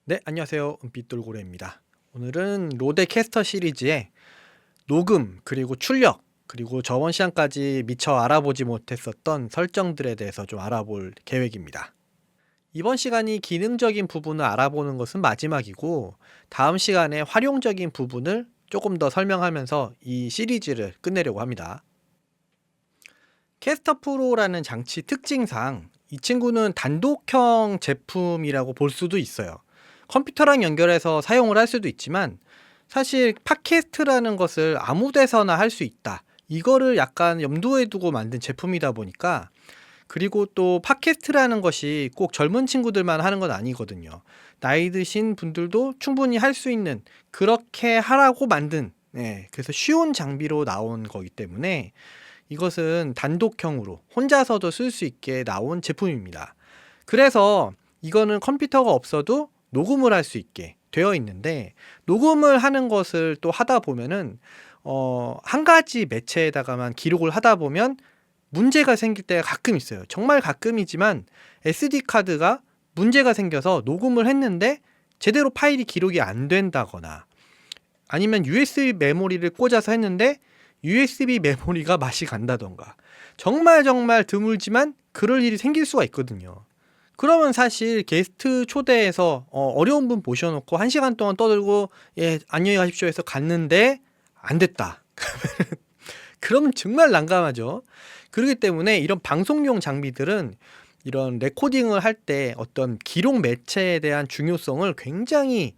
네, 안녕하세요. 은빛돌고래입니다. 오늘은 로데 캐스터 시리즈의 녹음, 그리고 출력, 그리고 저번 시간까지 미처 알아보지 못했었던 설정들에 대해서 좀 알아볼 계획입니다. 이번 시간이 기능적인 부분을 알아보는 것은 마지막이고, 다음 시간에 활용적인 부분을 조금 더 설명하면서 이 시리즈를 끝내려고 합니다. 캐스터 프로라는 장치 특징상 이 친구는 단독형 제품이라고 볼 수도 있어요. 컴퓨터랑 연결해서 사용을 할 수도 있지만 사실 팟캐스트라는 것을 아무 데서나 할 수 있다. 이거를 약간 염두에 두고 만든 제품이다 보니까, 그리고 또 팟캐스트라는 것이 꼭 젊은 친구들만 하는 건 아니거든요. 나이 드신 분들도 충분히 할 수 있는, 그렇게 하라고 만든, 그래서 쉬운 장비로 나온 거기 때문에 이것은 단독형으로 혼자서도 쓸 수 있게 나온 제품입니다. 그래서 이거는 컴퓨터가 없어도 녹음을 할 수 있게 되어 있는데, 녹음을 하는 것을 또 하다 보면은 한 가지 매체에다가만 기록을 하다 보면 문제가 생길 때가 가끔 있어요. 정말 가끔이지만 SD카드가 문제가 생겨서 녹음을 했는데 제대로 파일이 기록이 안 된다거나, 아니면 USB 메모리를 꽂아서 했는데 USB 메모리가 맛이 간다던가, 정말 드물지만 그럴 일이 생길 수가 있거든요. 그러면 사실 게스트 초대해서 어려운 분 모셔놓고 1시간 동안 떠들고 안녕히 가십시오 해서 갔는데 안 됐다. 그러면 정말 난감하죠. 그렇기 때문에 이런 방송용 장비들은 이런 레코딩을 할 때 어떤 기록 매체에 대한 중요성을 굉장히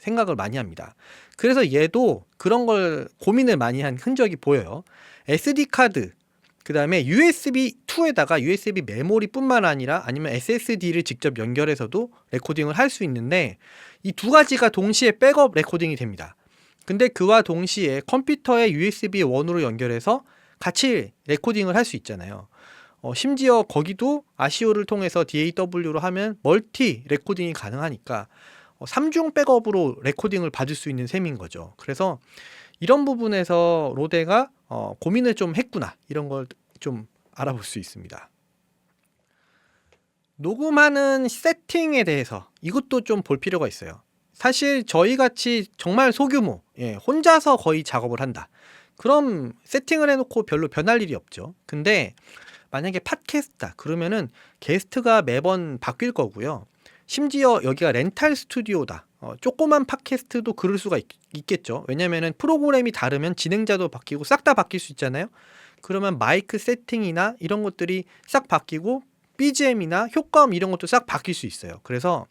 생각을 많이 합니다. 그래서 얘도 그런 걸 고민을 많이 한 흔적이 보여요. SD카드, 그 다음에 USB2에다가 USB 메모리뿐만 아니라 아니면 SSD를 직접 연결해서도 레코딩을 할 수 있는데, 이 두 가지가 동시에 백업 레코딩이 됩니다. 근데 그와 동시에 컴퓨터에 USB 1으로 연결해서 같이 레코딩을 할 수 있잖아요. 심지어 거기도 아시오를 통해서 DAW로 하면 멀티 레코딩이 가능하니까 3중 백업으로 레코딩을 받을 수 있는 셈인 거죠. 그래서 이런 부분에서 로데가 고민을 좀 했구나, 이런 걸 좀 알아볼 수 있습니다. 녹음하는 세팅에 대해서 이것도 좀 볼 필요가 있어요. 사실 저희같이 정말 소규모, 혼자서 거의 작업을 한다, 그럼 세팅을 해놓고 별로 변할 일이 없죠. 근데 만약에 팟캐스트다 그러면은 게스트가 매번 바뀔 거고요. 심지어 여기가 렌탈 스튜디오다, 조그만 팟캐스트도 그럴 수가 있겠죠. 왜냐면은 프로그램이 다르면 진행자도 바뀌고 싹 다 바뀔 수 있잖아요. 그러면 마이크 세팅이나 이런 것들이 싹 바뀌고 BGM이나 효과음 이런 것도 싹 바뀔 수 있어요. 그래서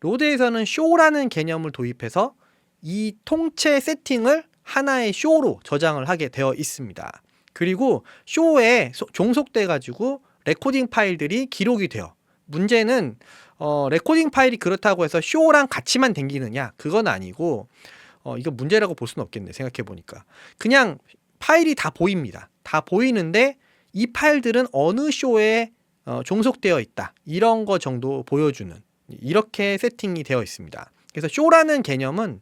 로데에서는 쇼라는 개념을 도입해서 이 통째 세팅을 하나의 쇼로 저장을 하게 되어 있습니다. 그리고 쇼에 종속돼 가지고 레코딩 파일들이 기록이 돼요. 문제는 레코딩 파일이 그렇다고 해서 쇼랑 같이만 댕기느냐, 그건 아니고, 이거 문제라고 볼 수는 없겠네, 생각해 보니까. 그냥 파일이 다 보입니다. 다 보이는데 이 파일들은 어느 쇼에 종속되어 있다, 이런 거 정도 보여주는, 이렇게 세팅이 되어 있습니다. 그래서 쇼라는 개념은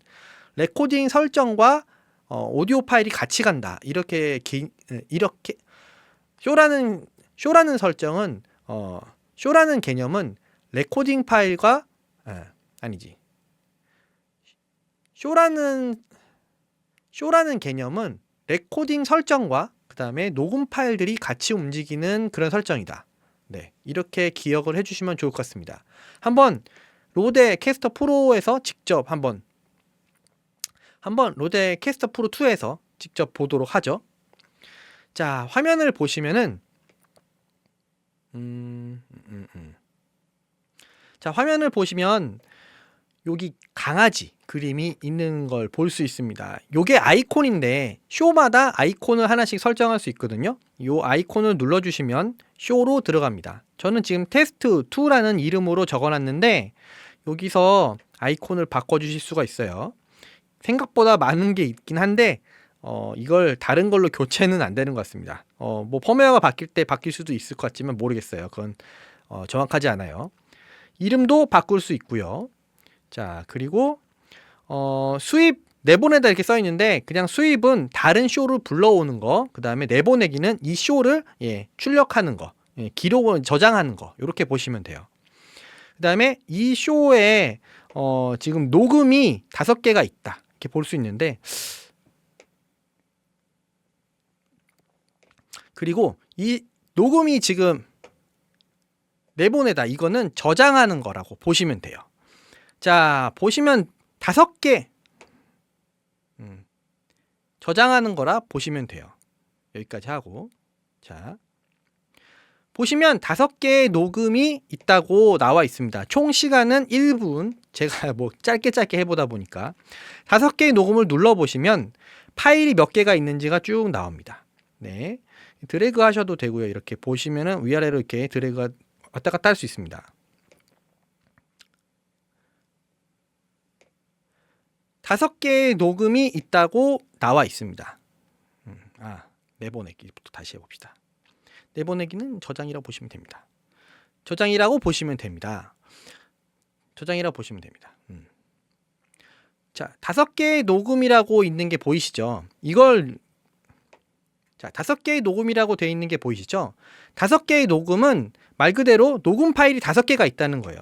레코딩 설정과 오디오 파일이 같이 간다, 이렇게 쇼라는 설정은 쇼라는 개념은 레코딩 파일과 쇼라는 개념은 레코딩 설정과 그 다음에 녹음 파일들이 같이 움직이는 그런 설정이다. 네, 이렇게 기억을 해주시면 좋을 것 같습니다. 한번 로데 캐스터 프로에서 직접 한번 로데 캐스터 프로 2에서 직접 보도록 하죠. 자, 화면을 보시면은 자, 화면을 보시면 여기 강아지 그림이 있는 걸 볼 수 있습니다. 요게 아이콘인데 쇼마다 아이콘을 하나씩 설정할 수 있거든요. 요 아이콘을 눌러주시면 쇼로 들어갑니다. 저는 지금 테스트 2라는 이름으로 적어놨는데 여기서 아이콘을 바꿔주실 수가 있어요. 생각보다 많은 게 있긴 한데 이걸 다른 걸로 교체는 안 되는 것 같습니다. 뭐 펌웨어가 바뀔 때 바뀔 수도 있을 것 같지만 모르겠어요. 그건 정확하지 않아요. 이름도 바꿀 수 있고요. 자, 그리고 수입 내보내다 이렇게 써 있는데 그냥 수입은 다른 쇼를 불러오는 거, 그 다음에 내보내기는 이 쇼를 출력하는 거, 기록을 저장하는 거, 이렇게 보시면 돼요. 그 다음에 이 쇼에 지금 녹음이 5개가 있다 이렇게 볼 수 있는데, 그리고 이 녹음이 지금 내보내다 이거는 저장하는 거라고 보시면 돼요. 자, 보시면 5개 저장하는 거라 보시면 돼요. 여기까지 하고, 자 보시면 5개의 녹음이 있다고 나와 있습니다. 총 시간은 1분. 제가 뭐 짧게 해보다 보니까 5개의 녹음을 눌러보시면 파일이 몇 개가 있는지가 쭉 나옵니다. 네, 드래그 하셔도 되고요. 이렇게 보시면은 위아래로 이렇게 드래그가 왔다 갔다 할 수 있습니다. 5개의 녹음이 있다고 나와 있습니다. 내보내기부터 다시 해봅시다. 내보내기는 저장이라고 보시면 됩니다. 저장이라고 보시면 됩니다. 자, 5개의 녹음이라고 있는 게 보이시죠? 자, 5개의 녹음이라고 되어 있는 게 보이시죠? 5개의 녹음은 말 그대로 녹음 파일이 5개가 있다는 거예요.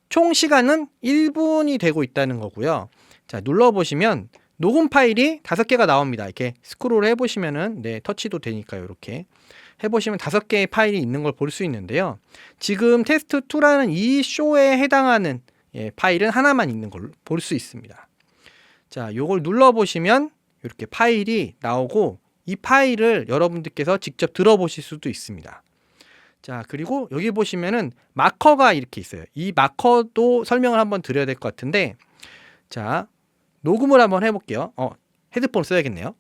총 시간은 1분이 되고 있다는 거고요. 자, 눌러보시면 녹음 파일이 5개가 나옵니다. 이렇게 스크롤 해보시면은, 터치도 되니까요. 이렇게 해보시면 5개의 파일이 있는 걸 볼 수 있는데요. 지금 테스트2라는 이 쇼에 해당하는 파일은 하나만 있는 걸 볼 수 있습니다. 자, 요걸 눌러보시면 이렇게 파일이 나오고, 이 파일을 여러분들께서 직접 들어보실 수도 있습니다. 자, 그리고 여기 보시면은 마커가 이렇게 있어요. 이 마커도 설명을 한번 드려야 될 것 같은데, 자, 녹음을 한번 해볼게요. 헤드폰 써야겠네요.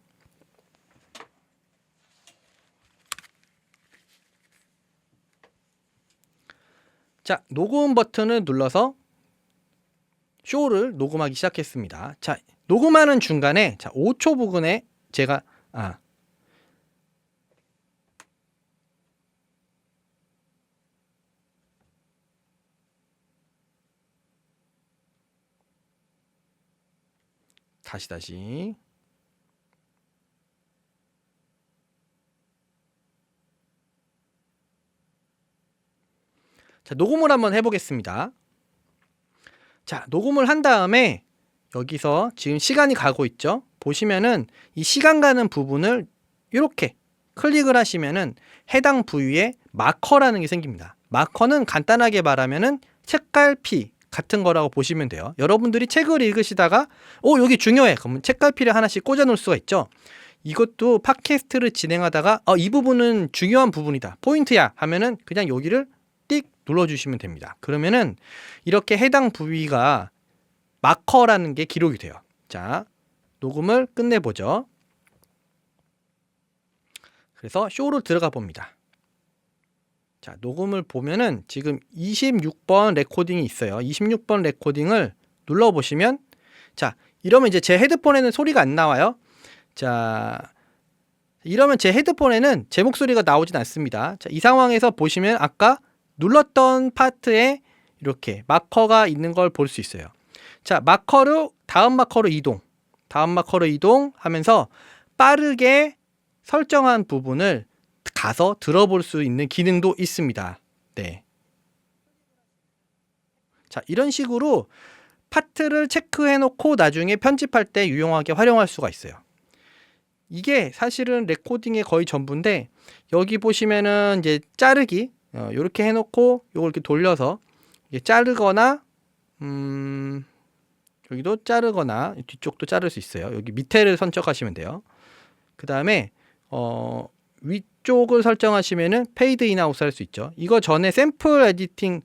자, 녹음 버튼을 눌러서 쇼를 녹음하기 시작했습니다. 자, 녹음하는 중간에 5초 부근에 제가 다시 자, 녹음을 한번 해보겠습니다. 자, 녹음을 한 다음에 여기서 지금 시간이 가고 있죠? 보시면은 이 시간 가는 부분을 이렇게 클릭을 하시면은 해당 부위에 마커라는 게 생깁니다. 마커는 간단하게 말하면은 책갈피 같은 거라고 보시면 돼요. 여러분들이 책을 읽으시다가 여기 중요해. 그러면 책갈피를 하나씩 꽂아 놓을 수가 있죠. 이것도 팟캐스트를 진행하다가 이 부분은 중요한 부분이다, 포인트야 하면은 그냥 여기를 띡 눌러주시면 됩니다. 그러면은 이렇게 해당 부위가 마커라는 게 기록이 돼요. 자, 녹음을 끝내보죠. 그래서 쇼로 들어가 봅니다. 자, 녹음을 보면은 지금 26번 레코딩이 있어요. 26번 레코딩을 눌러보시면, 자, 이러면 이제 제 헤드폰에는 소리가 안 나와요. 자, 이러면 제 헤드폰에는 제 목소리가 나오진 않습니다. 자, 이 상황에서 보시면 아까 눌렀던 파트에 이렇게 마커가 있는 걸 볼 수 있어요. 자, 다음 마커로 이동 하면서 빠르게 설정한 부분을 가서 들어볼 수 있는 기능도 있습니다. 네. 자, 이런 식으로 파트를 체크해 놓고 나중에 편집할 때 유용하게 활용할 수가 있어요. 이게 사실은 레코딩의 거의 전부인데, 여기 보시면은 이제 자르기 이렇게 해 놓고 요걸 이렇게 돌려서 자르거나 여기도 자르거나 뒤쪽도 자를 수 있어요. 여기 밑에를 선택하시면 돼요. 그 다음에 위쪽을 설정하시면은 페이드 인 아웃 할 수 있죠. 이거 전에 샘플 에디팅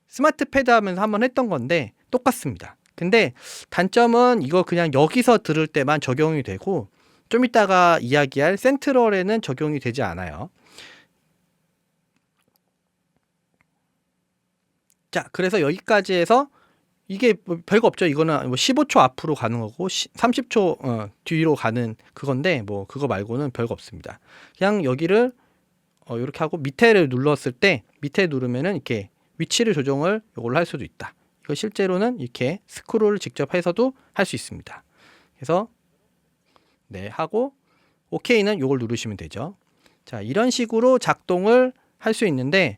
스마트 패드 하면서 한번 했던 건데 똑같습니다. 근데 단점은 이거 그냥 여기서 들을 때만 적용이 되고, 좀 이따가 이야기할 센트럴에는 적용이 되지 않아요. 자, 그래서 여기까지 해서 이게 별거 없죠. 이거는 15초 앞으로 가는 거고 30초 뒤로 가는 그건데, 뭐 그거 말고는 별거 없습니다. 그냥 여기를 이렇게 하고 밑에를 눌렀을 때, 밑에 누르면은 이렇게 위치를 조정을 이걸로 할 수도 있다. 이거 실제로는 이렇게 스크롤을 직접 해서도 할 수 있습니다. 그래서 네 하고 OK는 이걸 누르시면 되죠. 자, 이런 식으로 작동을 할 수 있는데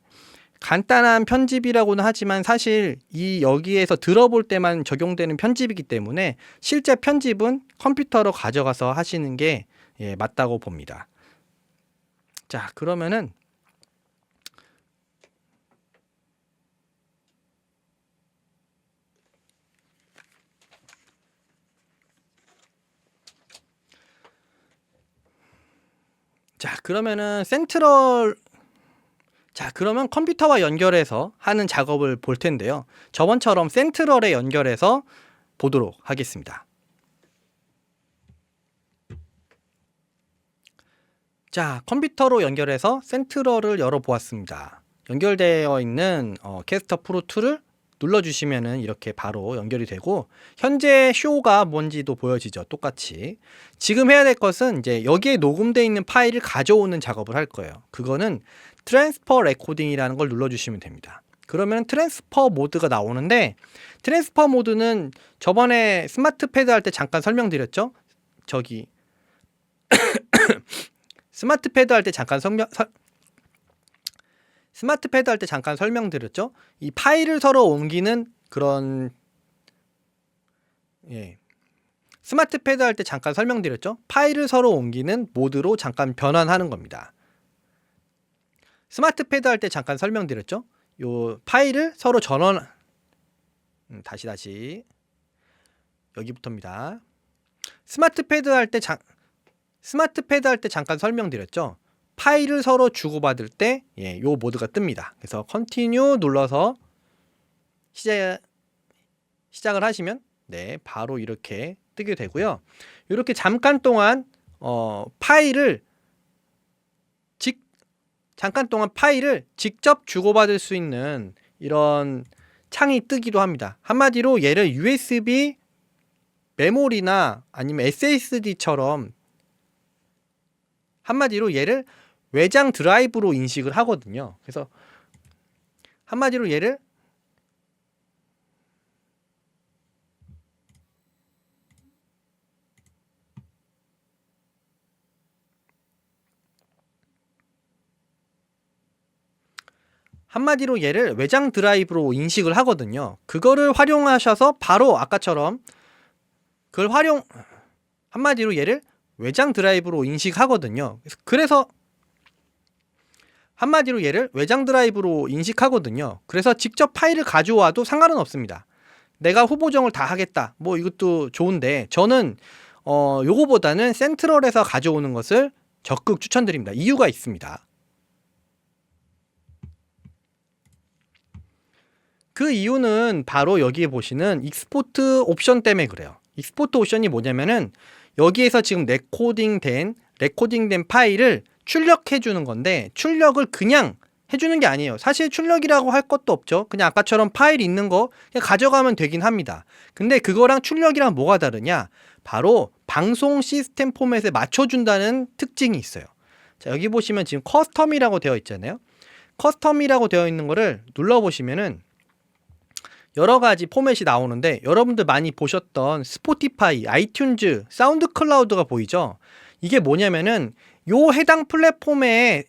간단한 편집이라고는 하지만 사실 이 여기에서 들어볼 때만 적용되는 편집이기 때문에 실제 편집은 컴퓨터로 가져가서 하시는 게 맞다고 봅니다. 자, 그러면은 센트럴 그러면 컴퓨터와 연결해서 하는 작업을 볼 텐데요. 저번처럼 센트럴에 연결해서 보도록 하겠습니다. 자, 컴퓨터로 연결해서 센트럴을 열어보았습니다. 연결되어 있는 캐스터 프로2를 눌러주시면은 이렇게 바로 연결이 되고 현재 쇼가 뭔지도 보여지죠. 똑같이. 지금 해야 될 것은 이제 여기에 녹음되어 있는 파일을 가져오는 작업을 할 거예요. 그거는 트랜스퍼 레코딩이라는 걸 눌러주시면 됩니다. 그러면 트랜스퍼 모드가 나오는데 트랜스퍼 모드는 저번에 스마트 패드 할 때 잠깐 설명드렸죠. 저기 스마트 패드 할 때 잠깐 설명드렸죠. 이 파일을 서로 옮기는 그런 스마트 패드 할 때 잠깐 설명드렸죠. 파일을 서로 옮기는 모드로 잠깐 변환하는 겁니다. 스마트 패드 할 때 잠깐 설명드렸죠. 요 파일을 서로 전원 다시 여기부터입니다. 스마트 패드 할 때 잠깐 설명드렸죠. 파일을 서로 주고받을 때 요 모드가 뜹니다. 그래서 컨티뉴 눌러서 시작을 하시면 바로 이렇게 뜨게 되고요. 이렇게 잠깐 동안 파일을 직접 주고받을 수 있는 이런 창이 뜨기도 합니다. 한마디로 얘를 USB 메모리나 아니면 SSD처럼 한마디로 얘를 외장 드라이브로 인식을 하거든요. 그래서 한마디로 얘를 외장 드라이브로 인식을 하거든요. 그거를 활용하셔서 바로 아까처럼 한마디로 얘를 외장 드라이브로 인식하거든요. 그래서 직접 파일을 가져와도 상관은 없습니다. 내가 후보정을 다 하겠다. 뭐 이것도 좋은데 저는 요거보다는 센트럴에서 가져오는 것을 적극 추천드립니다. 이유가 있습니다. 그 이유는 바로 여기에 보시는 익스포트 옵션 때문에 그래요. 익스포트 옵션이 뭐냐면은 여기에서 지금 레코딩된 파일을 출력해 주는 건데 출력을 그냥 해주는 게 아니에요. 사실 출력이라고 할 것도 없죠. 그냥 아까처럼 파일 있는 거 그냥 가져가면 되긴 합니다. 근데 그거랑 출력이랑 뭐가 다르냐? 바로 방송 시스템 포맷에 맞춰준다는 특징이 있어요. 자, 여기 보시면 지금 커스텀이라고 되어 있잖아요. 커스텀이라고 되어 있는 거를 눌러보시면은 여러 가지 포맷이 나오는데 여러분들 많이 보셨던 스포티파이, 아이튠즈, 사운드 클라우드가 보이죠? 이게 뭐냐면은 요 해당 플랫폼에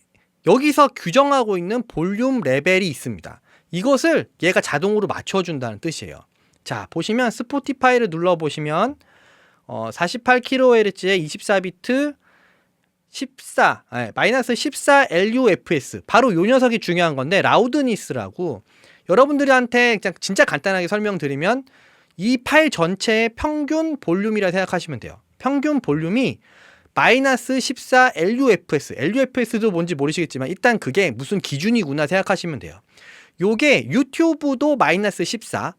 여기서 규정하고 있는 볼륨 레벨이 있습니다. 이것을 얘가 자동으로 맞춰준다는 뜻이에요. 자, 보시면 스포티파이를 눌러보시면 48kHz에 24비트 마이너스 14 LUFS 바로 요 녀석이 중요한 건데 라우드니스라고 여러분들한테 그냥 진짜 간단하게 설명드리면 이 파일 전체의 평균 볼륨이라 생각하시면 돼요. 평균 볼륨이 마이너스 14 LUFS도 뭔지 모르시겠지만 일단 그게 무슨 기준이구나 생각하시면 돼요. 요게 유튜브도 마이너스 14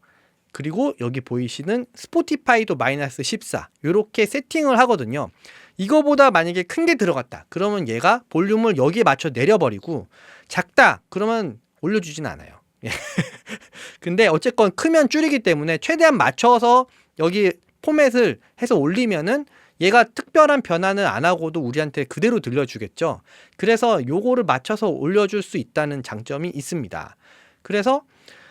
그리고 여기 보이시는 스포티파이도 마이너스 14 요렇게 세팅을 하거든요. 이거보다 만약에 큰 게 들어갔다 그러면 얘가 볼륨을 여기에 맞춰 내려버리고 작다 그러면 올려주진 않아요. 근데 어쨌건 크면 줄이기 때문에 최대한 맞춰서 여기 포맷을 해서 올리면은 얘가 특별한 변화는 안 하고도 우리한테 그대로 들려주겠죠. 그래서 요거를 맞춰서 올려줄 수 있다는 장점이 있습니다. 그래서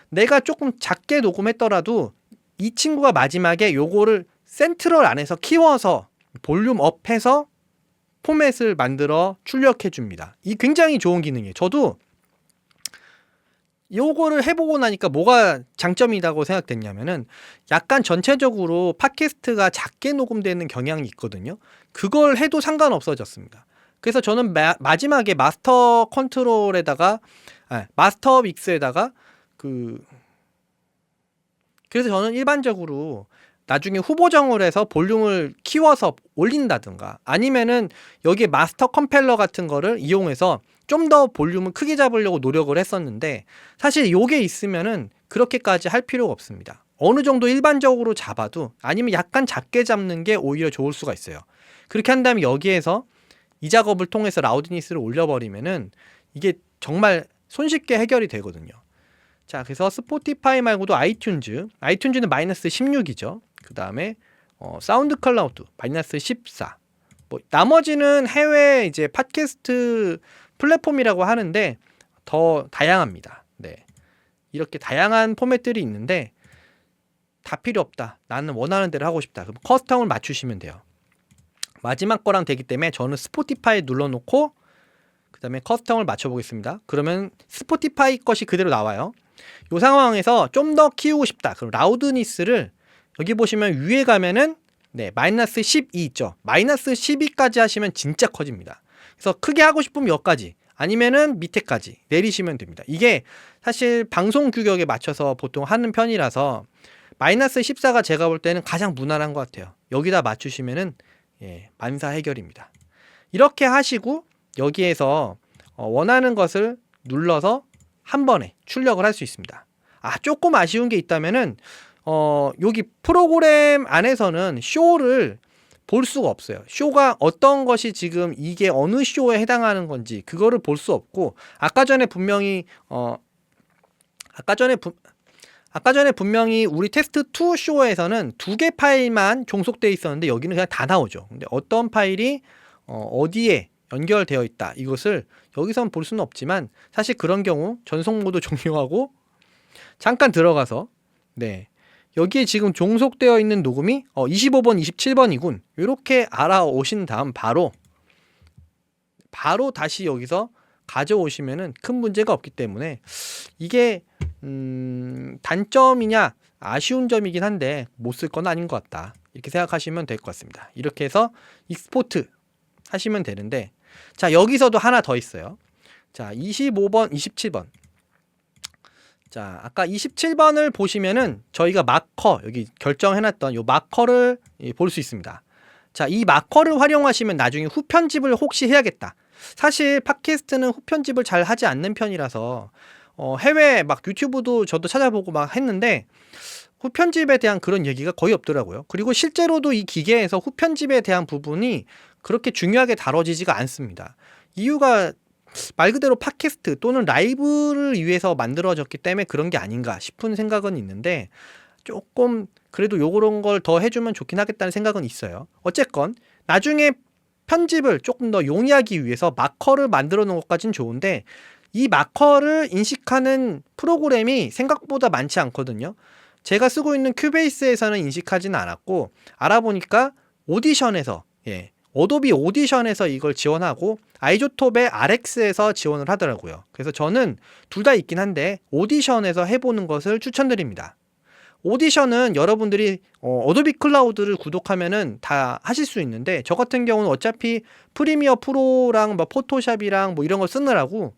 내가 조금 작게 녹음했더라도 이 친구가 마지막에 요거를 센트럴 안에서 키워서 볼륨 업해서 포맷을 만들어 출력해 줍니다. 이 굉장히 좋은 기능이에요. 저도 요거를 해보고 나니까 뭐가 장점이라고 생각됐냐면은 약간 전체적으로 팟캐스트가 작게 녹음되는 경향이 있거든요. 그걸 해도 상관없어졌습니다. 그래서 저는 마지막에 마스터 컨트롤에다가 마스터 믹스에다가 그래서 저는 일반적으로 나중에 후보정을 해서 볼륨을 키워서 올린다든가 아니면은 여기에 마스터 컴펠러 같은 거를 이용해서 좀 더 볼륨을 크게 잡으려고 노력을 했었는데 사실 요게 있으면은 그렇게까지 할 필요가 없습니다. 어느 정도 일반적으로 잡아도 아니면 약간 작게 잡는 게 오히려 좋을 수가 있어요. 그렇게 한 다음에 여기에서 이 작업을 통해서 라우드니스를 올려버리면은 이게 정말 손쉽게 해결이 되거든요. 자, 그래서 스포티파이 말고도 아이튠즈는 마이너스 16이죠. 그 다음에 사운드 클라우드 마이너스 14. 뭐 나머지는 해외 이제 팟캐스트 플랫폼이라고 하는데 더 다양합니다. 네, 이렇게 다양한 포맷들이 있는데 다 필요 없다. 나는 원하는 대로 하고 싶다. 그럼 커스텀을 맞추시면 돼요. 마지막 거랑 되기 때문에 저는 스포티파이 눌러놓고 그 다음에 커스텀을 맞춰보겠습니다. 그러면 스포티파이 것이 그대로 나와요. 이 상황에서 좀 더 키우고 싶다. 그럼 라우드니스를 여기 보시면 위에 가면은 마이너스 12 있죠. 마이너스 12까지 하시면 진짜 커집니다. 그래서 크게 하고 싶으면 여기까지 아니면은 밑에까지 내리시면 됩니다. 이게 사실 방송 규격에 맞춰서 보통 하는 편이라서 마이너스 14가 제가 볼 때는 가장 무난한 것 같아요. 여기다 맞추시면은 만사 해결입니다. 이렇게 하시고 여기에서 원하는 것을 눌러서 한 번에 출력을 할 수 있습니다. 조금 아쉬운 게 있다면은 여기 프로그램 안에서는 쇼를 볼 수가 없어요. 쇼가 어떤 것이 지금 이게 어느 쇼에 해당하는 건지 그거를 볼 수 없고 아까 전에 분명히 우리 테스트 2 쇼에서는 2개 파일만 종속되어 있었는데 여기는 그냥 다 나오죠. 근데 어떤 파일이 어디에 연결되어 있다 이것을 여기선 볼 수는 없지만 사실 그런 경우 전송 모드 종료하고 잠깐 들어가서 여기에 지금 종속되어 있는 녹음이 25번 27번이군 이렇게 알아오신 다음 바로 다시 여기서 가져오시면은 큰 문제가 없기 때문에 이게 단점이냐 아쉬운 점이긴 한데 못 쓸 건 아닌 것 같다 이렇게 생각하시면 될 것 같습니다. 이렇게 해서 익스포트 하시면 되는데 자 여기서도 하나 더 있어요. 자 25번 27번 자 아까 27번을 보시면은 저희가 마커 여기 결정해놨던 요 마커를 볼 수 있습니다. 자 이 마커를 활용하시면 나중에 후편집을 혹시 해야겠다. 사실 팟캐스트는 후편집을 잘 하지 않는 편이라서 해외 막 유튜브도 저도 찾아보고 막 했는데 후편집에 대한 그런 얘기가 거의 없더라고요. 그리고 실제로도 이 기계에서 후편집에 대한 부분이 그렇게 중요하게 다뤄지지가 않습니다. 이유가 말 그대로 팟캐스트 또는 라이브를 위해서 만들어졌기 때문에 그런 게 아닌가 싶은 생각은 있는데 조금 그래도 요런 걸 더 해주면 좋긴 하겠다는 생각은 있어요. 어쨌건 나중에 편집을 조금 더 용이하기 위해서 마커를 만들어 놓은 것까진 좋은데 이 마커를 인식하는 프로그램이 생각보다 많지 않거든요. 제가 쓰고 있는 큐베이스에서는 인식하지는 않았고 알아보니까 오디션에서 어도비 오디션에서 이걸 지원하고 아이조톱의 RX에서 지원을 하더라고요. 그래서 저는 둘 다 있긴 한데 오디션에서 해보는 것을 추천드립니다. 오디션은 여러분들이 어도비 클라우드를 구독하면은 다 하실 수 있는데 저 같은 경우는 어차피 프리미어 프로랑 뭐 포토샵이랑 뭐 이런 거 쓰느라고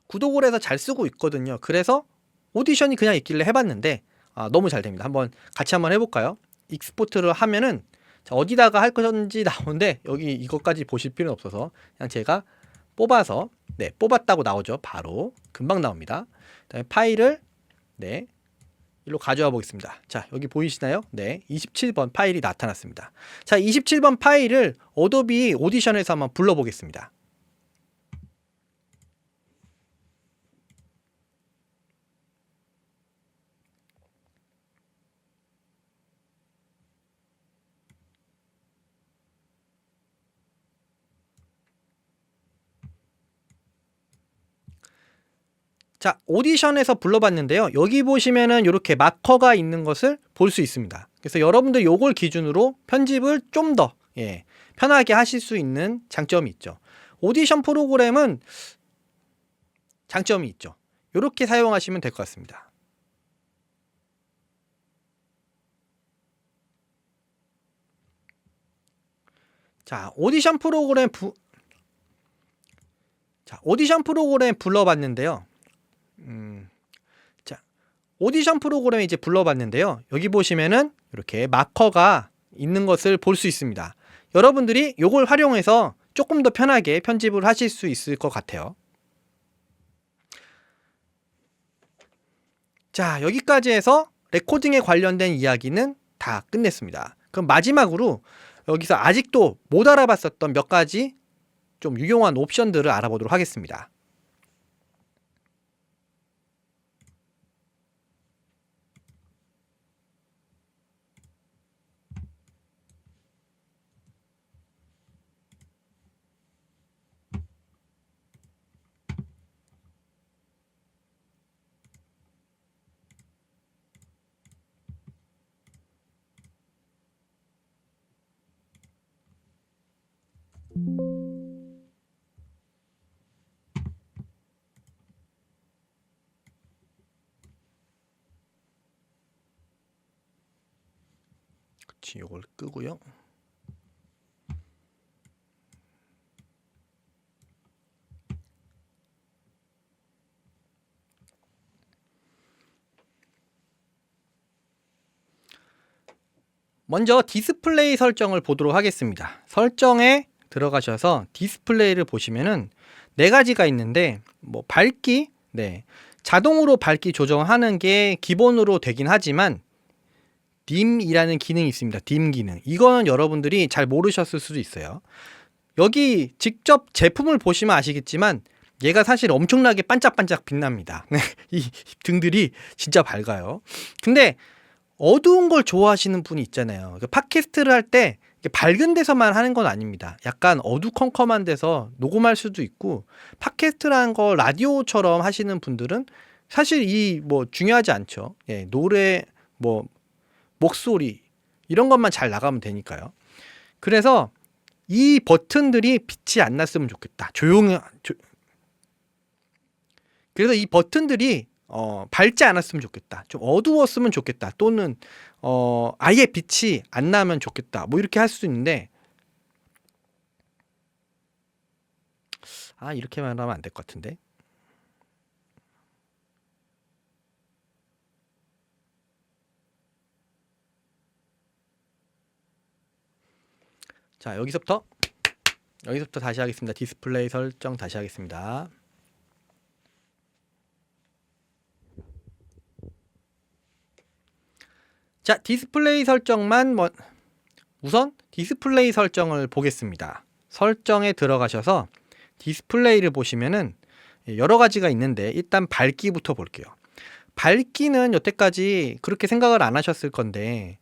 구독을 해서 잘 쓰고 있거든요. 그래서 오디션이 그냥 있길래 해봤는데 너무 잘 됩니다. 같이 한번 해볼까요? 익스포트를 하면은 자, 어디다가 할 건지 나오는데 여기 이것까지 보실 필요는 없어서 그냥 제가 뽑아서 뽑았다고 나오죠. 바로 금방 나옵니다. 그다음에 파일을 일로 가져와 보겠습니다. 자, 여기 보이시나요? 27번 파일이 나타났습니다. 자, 27번 파일을 어도비 오디션에서 한번 불러보겠습니다. 자, 오디션에서 불러봤는데요. 여기 보시면은 이렇게 마커가 있는 것을 볼 수 있습니다. 그래서 여러분들 요걸 기준으로 편집을 좀 더 편하게 하실 수 있는 장점이 있죠. 오디션 프로그램은 장점이 있죠. 이렇게 사용하시면 될 것 같습니다. 자, 오디션 프로그램 불러봤는데요. 자, 오디션 프로그램 이제 불러봤는데요. 여기 보시면은 이렇게 마커가 있는 것을 볼 수 있습니다. 여러분들이 이걸 활용해서 조금 더 편하게 편집을 하실 수 있을 것 같아요. 자, 여기까지 해서 레코딩에 관련된 이야기는 다 끝냈습니다. 그럼 마지막으로 여기서 아직도 못 알아봤었던 몇 가지 좀 유용한 옵션들을 알아보도록 하겠습니다. 그치, 이걸 끄고요. 먼저 디스플레이 설정을 보도록 하겠습니다. 설정에 들어가셔서 디스플레이를 보시면은 네 가지가 있는데 밝기, 자동으로 밝기 조정하는 게 기본으로 되긴 하지만 dim이라는 기능이 있습니다. dim 기능. 이거는 여러분들이 잘 모르셨을 수도 있어요. 여기 직접 제품을 보시면 아시겠지만 얘가 사실 엄청나게 반짝반짝 빛납니다. 이 등들이 진짜 밝아요. 근데 어두운 걸 좋아하시는 분이 있잖아요. 팟캐스트를 할 때 밝은 데서만 하는 건 아닙니다. 약간 어두컴컴한 데서 녹음할 수도 있고, 팟캐스트라는 거 라디오처럼 하시는 분들은 사실 중요하지 않죠. 노래, 목소리 이런 것만 잘 나가면 되니까요. 그래서 이 버튼들이 빛이 안 났으면 좋겠다. 그래서 이 버튼들이 밝지 않았으면 좋겠다. 좀 어두웠으면 좋겠다. 또는 아예 빛이 안 나면 좋겠다. 이렇게 할 수 있는데 이렇게 말하면 안 될 것 같은데. 자, 여기서부터 다시 하겠습니다. 디스플레이 설정 다시 하겠습니다. 자, 디스플레이 설정만 우선 디스플레이 설정을 보겠습니다. 설정에 들어가셔서 디스플레이를 보시면은 여러 가지가 있는데 일단 밝기부터 볼게요. 밝기는 여태까지 그렇게 생각을 안 하셨을 건데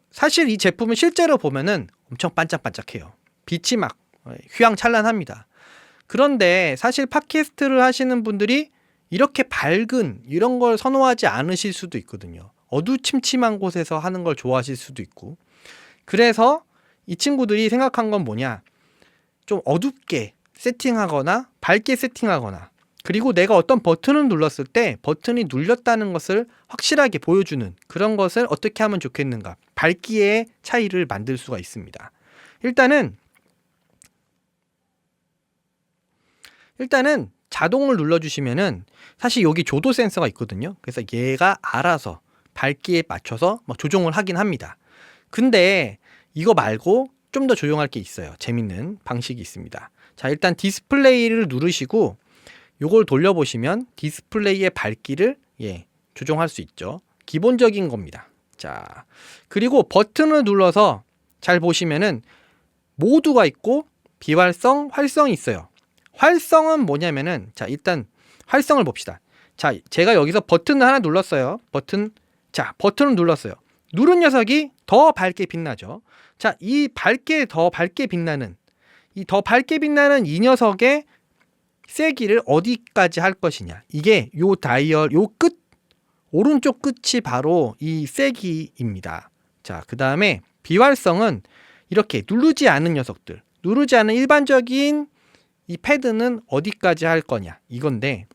사실 이 제품은 실제로 보면은 엄청 반짝반짝해요. 빛이 막 휘황찬란합니다. 그런데 사실 팟캐스트를 하시는 분들이 이렇게 밝은 이런 걸 선호하지 않으실 수도 있거든요. 어두침침한 곳에서 하는 걸 좋아하실 수도 있고. 그래서 이 친구들이 생각한 건 뭐냐, 좀 어둡게 세팅하거나 밝게 세팅하거나, 그리고 내가 어떤 버튼을 눌렀을 때 버튼이 눌렸다는 것을 확실하게 보여주는 그런 것을 어떻게 하면 좋겠는가, 밝기의 차이를 만들 수가 있습니다. 일단은 자동을 눌러주시면은 사실 여기 조도 센서가 있거든요. 그래서 얘가 알아서 밝기에 맞춰서 조정을 하긴 합니다. 근데 이거 말고 좀 더 조정할 게 있어요. 재밌는 방식이 있습니다. 자, 일단 디스플레이를 누르시고 요걸 돌려보시면 디스플레이의 밝기를 조정할 수 있죠. 기본적인 겁니다. 자, 그리고 버튼을 눌러서 잘 보시면은 모두가 있고 비활성, 활성이 있어요. 활성은 뭐냐면은, 자, 일단 활성을 봅시다. 자, 제가 여기서 버튼을 하나 눌렀어요. 버튼을 눌렀어요. 누른 녀석이 더 밝게 빛나죠. 자, 더 밝게 빛나는 이 녀석의 세기를 어디까지 할 것이냐. 이게 요 다이얼 요 끝 오른쪽 끝이 바로 이 세기입니다. 자, 그 다음에 비활성은 이렇게 누르지 않은 녀석들, 누르지 않은 일반적인 이 패드는 어디까지 할 거냐 이건데,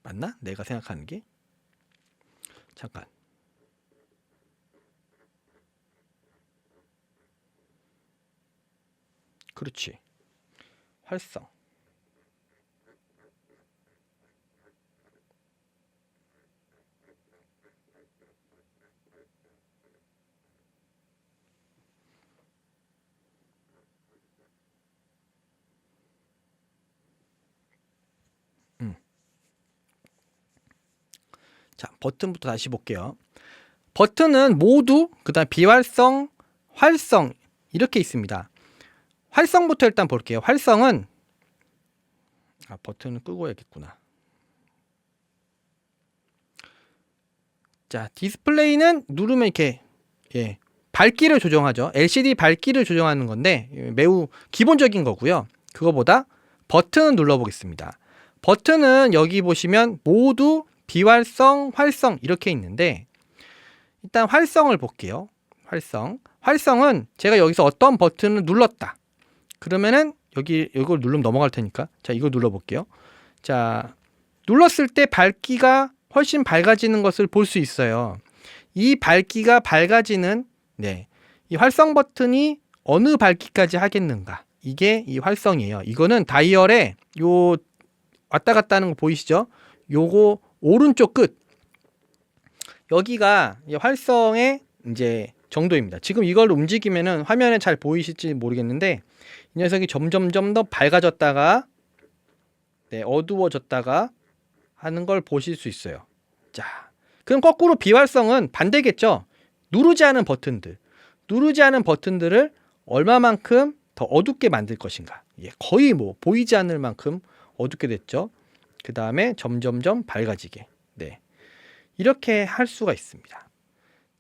맞나? 내가 생각하는 게 잠깐. 그렇지. 활성. 자, 버튼부터 다시 볼게요. 버튼은 모두 그다음 비활성, 활성 이렇게 있습니다. 활성부터 일단 볼게요. 활성은 버튼을 끄고 해야겠구나. 자, 디스플레이는 누르면 이렇게 밝기를 조정하죠. LCD 밝기를 조정하는 건데 매우 기본적인 거고요. 그거보다 버튼을 눌러보겠습니다. 버튼은 여기 보시면 모두 비활성, 활성 이렇게 있는데, 일단 활성을 볼게요. 활성은 제가 여기서 어떤 버튼을 눌렀다. 그러면은 이걸 누르면 넘어갈 테니까, 자, 이걸 눌러볼게요. 자, 눌렀을 때 밝기가 훨씬 밝아지는 것을 볼 수 있어요. 이 밝기가 밝아지는 이 활성 버튼이 어느 밝기까지 하겠는가, 이게 이 활성이에요. 이거는 다이얼에 요 왔다 갔다 하는 거 보이시죠? 요거 오른쪽 끝, 여기가 활성의 이제 정도입니다. 지금 이걸 움직이면은 화면에 잘 보이실지 모르겠는데, 이 녀석이 점점점 더 밝아졌다가 어두워졌다가 하는 걸 보실 수 있어요. 자, 그럼 거꾸로 비활성은 반대겠죠. 누르지 않은 버튼들을 얼마만큼 더 어둡게 만들 것인가. 거의 뭐 보이지 않을 만큼 어둡게 됐죠. 그 다음에 점점점 밝아지게. 이렇게 할 수가 있습니다.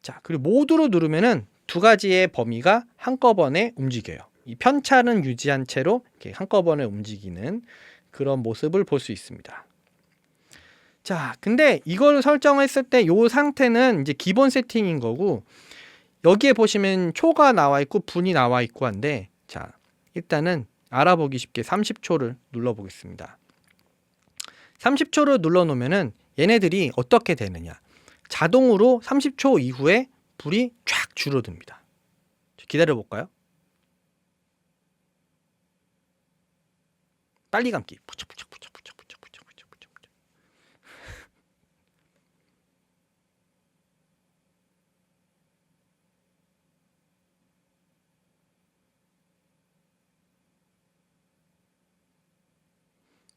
자, 그리고 모두로 누르면은 두 가지의 범위가 한꺼번에 움직여요. 이 편차는 유지한 채로 이렇게 한꺼번에 움직이는 그런 모습을 볼 수 있습니다. 자, 근데 이걸 설정했을 때 이 상태는 이제 기본 세팅인 거고, 여기에 보시면 초가 나와 있고 분이 나와 있고 한데, 자, 일단은 알아보기 쉽게 30초를 눌러보겠습니다. 30초를 눌러놓으면은 얘네들이 어떻게 되느냐, 자동으로 30초 이후에 불이 쫙 줄어듭니다. 기다려 볼까요? 빨리 감기.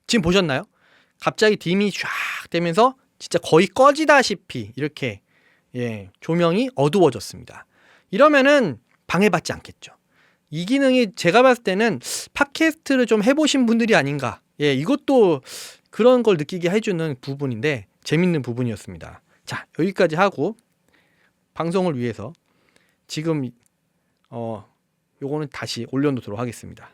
지금 보셨나요? 갑자기 딤이 쫙 되면서 진짜 거의 꺼지다시피 이렇게 조명이 어두워졌습니다. 이러면은 방해받지 않겠죠. 이 기능이 제가 봤을 때는 팟캐스트를 좀 해보신 분들이 아닌가. 이것도 그런 걸 느끼게 해주는 부분인데 재밌는 부분이었습니다. 자, 여기까지 하고 방송을 위해서 지금 요거는 다시 올려놓도록 하겠습니다.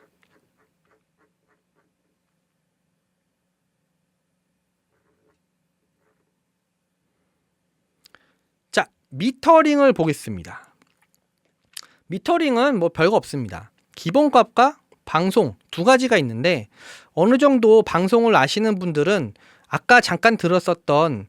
자, 미터링을 보겠습니다. 미터링은 뭐 별거 없습니다. 기본값과 방송 두 가지가 있는데, 어느 정도 방송을 아시는 분들은 아까 잠깐 들었었던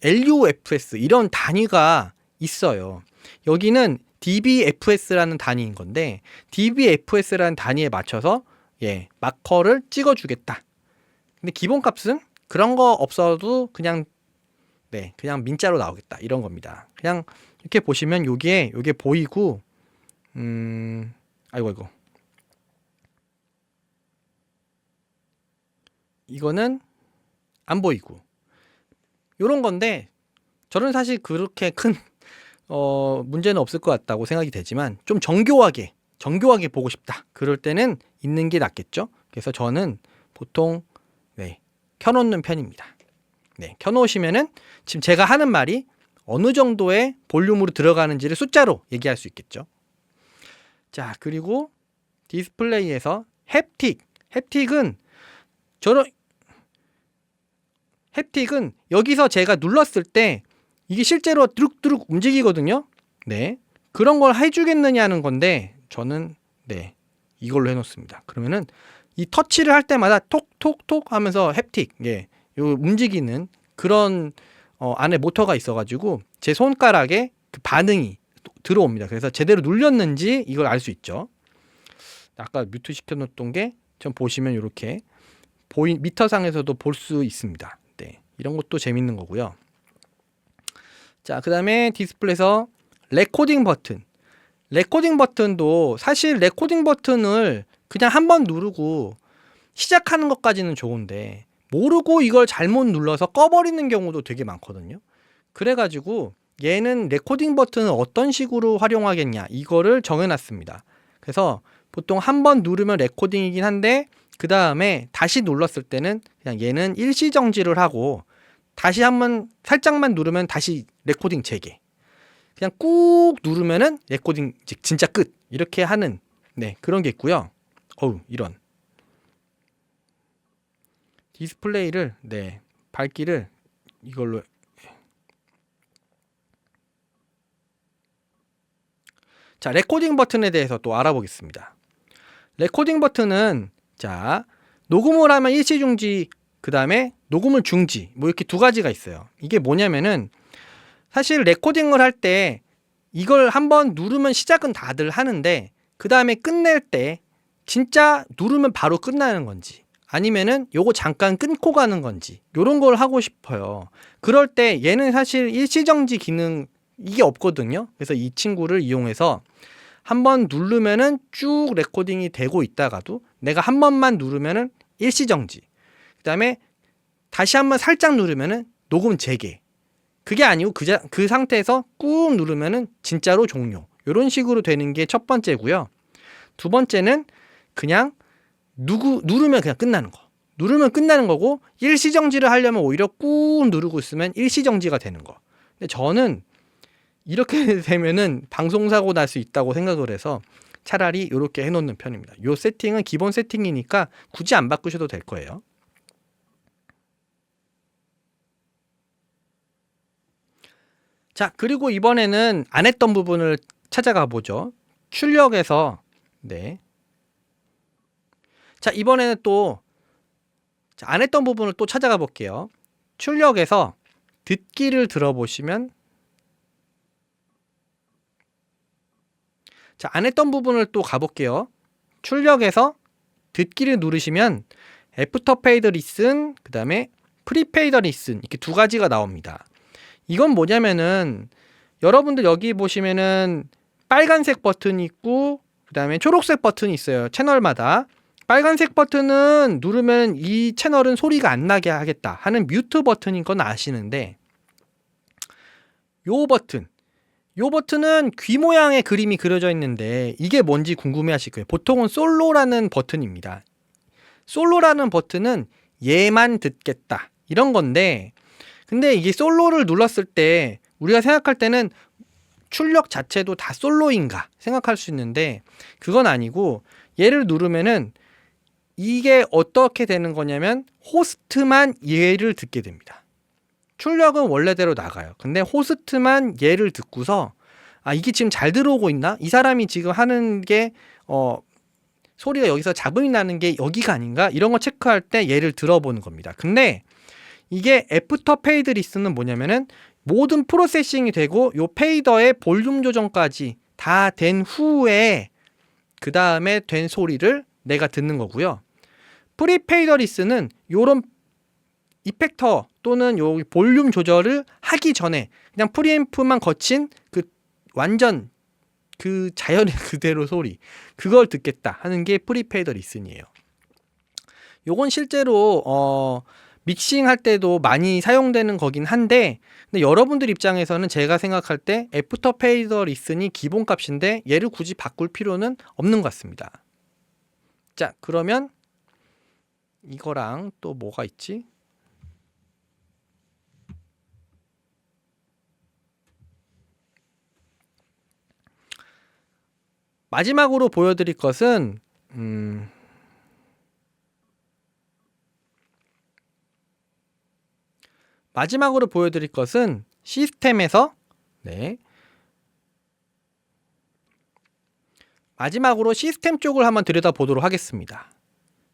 LUFS 이런 단위가 있어요. 여기는 dBFS라는 단위인 건데, dBFS라는 단위에 맞춰서 마커를 찍어주겠다. 근데 기본값은 그런 거 없어도 그냥 민자로 나오겠다, 이런 겁니다. 그냥 이렇게 보시면 요게 보이고, 아이고 이거는 안 보이고, 요런 건데 저는 사실 그렇게 큰 문제는 없을 것 같다고 생각이 되지만, 좀 정교하게 보고 싶다, 그럴 때는 있는 게 낫겠죠. 그래서 저는 보통 켜놓는 편입니다. 네, 켜놓으시면은 지금 제가 하는 말이 어느 정도의 볼륨으로 들어가는지를 숫자로 얘기할 수 있겠죠. 자, 그리고 디스플레이에서 햅틱. 햅틱은 여기서 제가 눌렀을 때 이게 실제로 뚜룩뚜룩 움직이거든요. 네, 그런 걸 해주겠느냐는 건데 저는 네, 이걸로 해놓습니다. 그러면은 이 터치를 할 때마다 톡톡톡 하면서 햅틱, 예, 요 움직이는 그런 안에 모터가 있어가지고 제 손가락에 그 반응이 들어옵니다. 그래서 제대로 눌렸는지 이걸 알 수 있죠. 아까 뮤트 시켜놓던 게 좀 보시면 이렇게 미터상에서도 볼 수 있습니다. 네, 이런 것도 재밌는 거고요. 자, 그 다음에 디스플레이에서 레코딩 버튼도 사실 레코딩 버튼을 그냥 한번 누르고 시작하는 것까지는 좋은데 모르고 이걸 잘못 눌러서 꺼버리는 경우도 되게 많거든요. 그래가지고 얘는 레코딩 버튼을 어떤 식으로 활용하겠냐 이거를 정해놨습니다. 그래서 보통 한번 누르면 레코딩이긴 한데 그 다음에 다시 눌렀을 때는 그냥 얘는 일시정지를 하고 다시 한번 살짝만 누르면 다시 레코딩 재개, 그냥 꾹 누르면은 레코딩 진짜 끝, 이렇게 하는 네, 그런 게 있고요. 이런 디스플레이를 네, 밝기를 이걸로 자, 레코딩 버튼에 대해서 또 알아보겠습니다. 레코딩 버튼은 자, 녹음을 하면 일시 중지, 그 다음에 녹음을 중지, 뭐 이렇게 두 가지가 있어요. 이게 뭐냐면은 사실 레코딩을 할 때 이걸 한번 누르면 시작은 다들 하는데 그 다음에 끝낼 때 진짜 누르면 바로 끝나는 건지 아니면은 요거 잠깐 끊고 가는 건지 요런 걸 하고 싶어요. 그럴 때 얘는 사실 일시정지 기능 이게 없거든요. 그래서 이 친구를 이용해서 한번 누르면은 쭉 레코딩이 되고 있다가도 내가 한 번만 누르면은 일시정지, 그 다음에 다시 한번 살짝 누르면은 녹음 재개, 그게 아니고 그 상태에서 꾹 누르면은 진짜로 종료, 이런 식으로 되는 게 첫 번째고요. 두 번째는 그냥 누르면 그냥 끝나는 거, 누르면 끝나는 거고 일시정지를 하려면 오히려 꾹 누르고 있으면 일시정지가 되는 거. 근데 저는 이렇게 되면은 방송사고 날 수 있다고 생각을 해서 차라리 이렇게 해놓는 편입니다. 이 세팅은 기본 세팅이니까 굳이 안 바꾸셔도 될 거예요. 자, 그리고 이번에는 안 했던 부분을 찾아가 보죠. 출력에서 네. 자, 이번에는 또 안 했던 부분을 또 찾아가 볼게요. 출력에서 듣기를 들어보시면 자, 안 했던 부분을 또 가볼게요. 출력에서 듣기를 누르시면 애프터 페이드 리슨, 그 다음에 프리페이드 리슨, 이렇게 두 가지가 나옵니다. 이건 뭐냐면은 여러분들 여기 보시면은 빨간색 버튼이 있고 그 다음에 초록색 버튼이 있어요. 채널마다. 빨간색 버튼은 누르면 이 채널은 소리가 안 나게 하겠다 하는 뮤트 버튼인 건 아시는데 요 버튼은 귀 모양의 그림이 그려져 있는데 이게 뭔지 궁금해 하실 거예요. 보통은 솔로라는 버튼입니다. 솔로라는 버튼은 얘만 듣겠다 이런 건데, 근데 이게 솔로를 눌렀을 때 우리가 생각할 때는 출력 자체도 다 솔로인가 생각할 수 있는데 그건 아니고, 얘를 누르면은 이게 어떻게 되는 거냐면 호스트만 얘를 듣게 됩니다. 출력은 원래대로 나가요. 근데 호스트만 얘를 듣고서 이게 지금 잘 들어오고 있나? 이 사람이 지금 하는 게 소리가 여기서 잡음이 나는 게 여기가 아닌가? 이런 거 체크할 때 얘를 들어보는 겁니다. 근데 이게 애프터 페이드 리슨은 뭐냐면은 모든 프로세싱이 되고 요 페이더의 볼륨 조정까지 다 된 후에 그 다음에 된 소리를 내가 듣는 거고요. 프리페이더 리슨은 요런 이펙터 또는 요 볼륨 조절을 하기 전에 그냥 프리앰프만 거친 그 완전 그 자연의 그대로 소리, 그걸 듣겠다 하는 게 프리페이더 리슨이에요. 요건 실제로 믹싱 할 때도 많이 사용되는 거긴 한데, 근데 여러분들 입장에서는 제가 생각할 때 애프터 페이더 리슨이 기본값인데 얘를 굳이 바꿀 필요는 없는 것 같습니다. 자, 그러면 이거랑 또 뭐가 있지? 마지막으로 보여드릴 것은 시스템에서 마지막으로 시스템 쪽을 한번 들여다보도록 하겠습니다.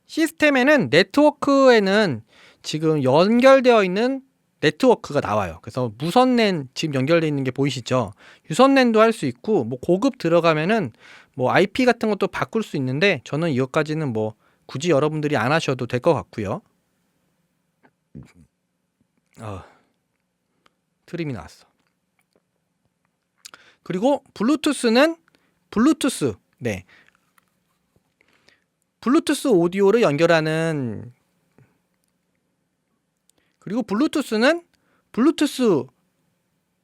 시스템에는 네트워크에는 지금 연결되어 있는 네트워크가 나와요. 그래서 무선랜 지금 연결되어 있는 게 보이시죠? 유선랜도 할 수 있고 뭐 고급 들어가면은 뭐 IP 같은 것도 바꿀 수 있는데 저는 이것까지는 뭐 굳이 여러분들이 안 하셔도 될 것 같고요. 트림이 나왔어. 그리고 블루투스는 블루투스 오디오를 연결하는, 그리고 블루투스는 블루투스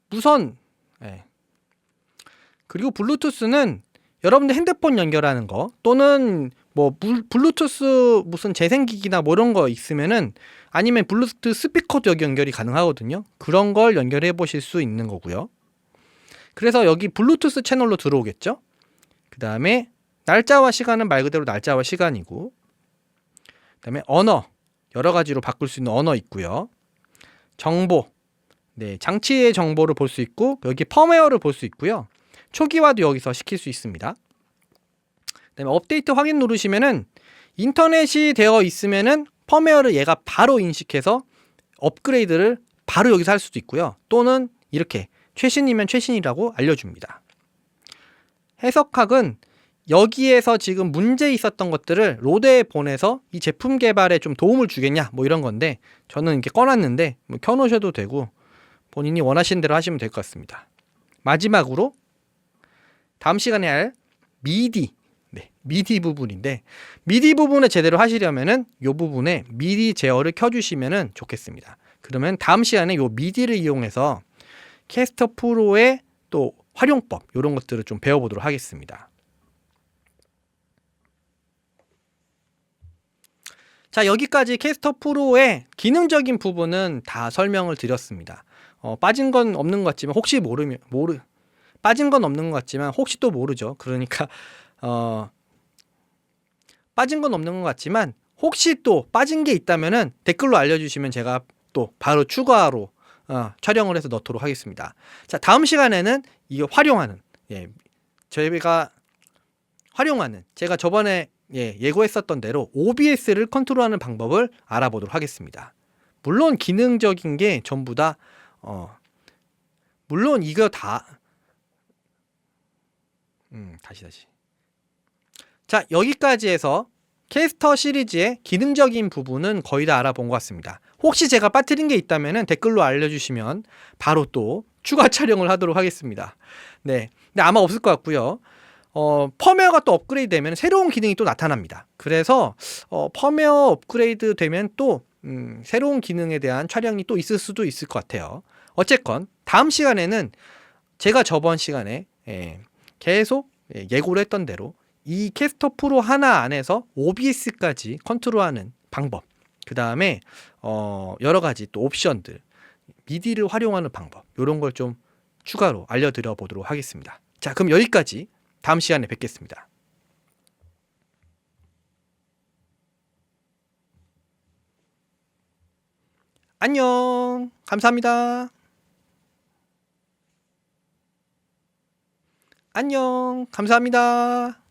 무선, 그리고 블루투스는 여러분들 핸드폰 연결하는 거 또는 뭐 블루투스 무슨 재생기기나 뭐 이런 거 있으면은, 아니면 블루투스 스피커도 여기 연결이 가능하거든요. 그런 걸 연결해 보실 수 있는 거고요. 그래서 여기 블루투스 채널로 들어오겠죠. 그 다음에 날짜와 시간은 말 그대로 날짜와 시간이고, 그 다음에 언어, 여러 가지로 바꿀 수 있는 언어 있고요. 정보, 장치의 정보를 볼 수 있고, 여기 펌웨어를 볼 수 있고요. 초기화도 여기서 시킬 수 있습니다. 그 다음에 업데이트 확인 누르시면은 인터넷이 되어 있으면은 펌웨어를 얘가 바로 인식해서 업그레이드를 바로 여기서 할 수도 있고요. 또는 이렇게 최신이면 최신이라고 알려줍니다. 해석학은 여기에서 지금 문제 있었던 것들을 로드에 보내서 이 제품 개발에 좀 도움을 주겠냐 뭐 이런 건데, 저는 이렇게 꺼놨는데 뭐 켜놓으셔도 되고 본인이 원하시는 대로 하시면 될 것 같습니다. 마지막으로 다음 시간에 할 미디 부분인데, 미디 부분을 제대로 하시려면은 이 부분에 미디 제어를 켜주시면은 좋겠습니다. 그러면 다음 시간에 이 미디를 이용해서 캐스터 프로의 또 활용법 이런 것들을 좀 배워보도록 하겠습니다. 자, 여기까지 캐스터 프로의 기능적인 부분은 다 설명을 드렸습니다. 빠진 건 없는 것 같지만 빠진 건 없는 것 같지만 혹시 또 모르죠. 그러니까 빠진 건 없는 것 같지만 혹시 또 빠진 게 있다면은 댓글로 알려주시면 제가 또 바로 추가로 촬영을 해서 넣도록 하겠습니다. 자, 다음 시간에는 이게 활용하는, 저희가 활용하는, 제가 저번에 예고했었던 대로 OBS를 컨트롤하는 방법을 알아보도록 하겠습니다. 물론 기능적인 게 전부 다 물론 이거 다 다시 자, 여기까지 해서 캐스터 시리즈의 기능적인 부분은 거의 다 알아본 것 같습니다. 혹시 제가 빠뜨린 게 있다면 댓글로 알려주시면 바로 또 추가 촬영을 하도록 하겠습니다. 근데 아마 없을 것 같고요. 펌웨어가 또 업그레이드 되면 새로운 기능이 또 나타납니다. 그래서 펌웨어 업그레이드 되면 또 새로운 기능에 대한 촬영이 또 있을 수도 있을 것 같아요. 어쨌건 다음 시간에는 제가 저번 시간에 계속 예고를 했던 대로 이 캐스터 프로 하나 안에서 OBS까지 컨트롤하는 방법, 그 다음에 여러 가지 또 옵션들, 미디를 활용하는 방법, 이런 걸 좀 추가로 알려드려 보도록 하겠습니다. 자, 그럼 여기까지, 다음 시간에 뵙겠습니다. 안녕, 감사합니다. 안녕, 감사합니다.